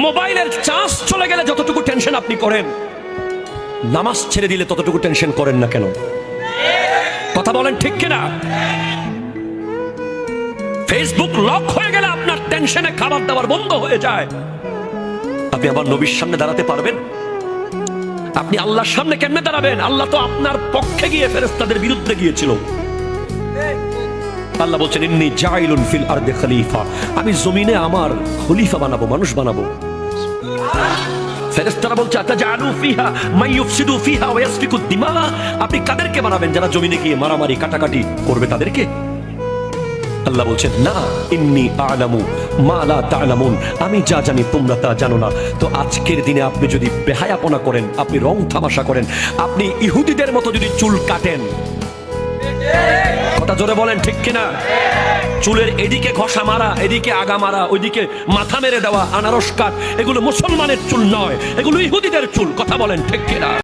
মোবাইলের চার্জ চলে গেলে যতটুকু টেনশন আপনি করেন, নামাজ ছেড়ে দিলে ততটুকু টেনশন করেন না কেন? কথা বলেন ঠিক কিনা? ফেসবুক লক হয়ে গেলে আপনার টেনশনে খাবার দাবার বন্ধ হয়ে যায়। আপনি আবার নবীর সামনে দাঁড়াতে পারবেন? আপনি আল্লাহর সামনে কেমনে দাঁড়াবেন? আল্লাহ তো আপনার পক্ষে গিয়ে ফেরেশতাদের বিরুদ্ধে গিয়েছিল। আল্লাহ বলছেন, ইন্নী জাইলুন ফিল আরদি খলিফা, আমি জমিনে আমার খলিফা বানাবো, মানুষ বানাবো। ফেরেশতারা বলছে, আতাজালু ফিহা মান ইউফসিদু ফিহা ওয়া ইয়াসফিকু দিমা, আপনি কাদেরকে বানাবেন? যারা জমিনে গিয়ে মারামারি কাটাকাটি করবে তাদেরকে? আল্লাহ বলছেন, না, ইন্নী আ'লামু মা লা তা'লামুন, আমি যা জানি তোমরা তা জানো না। তো আজকের দিনে আপনি যদি বেহায়াপনা করেন, আপনি রং তামাশা করেন, আপনি ইহুদিদের মতো যদি চুল কাটেন, কথা জোরে বলেন ঠিক কিনা? চুলের এদিকে ঘষা মারা, এদিকে আগা মারা, ওইদিকে মাথা মেরে দেওয়া, আনারস কাট, এগুলো মুসলমানের চুল নয়, এগুলো ইহুদিদের চুল। কথা বলেন ঠিক কিনা?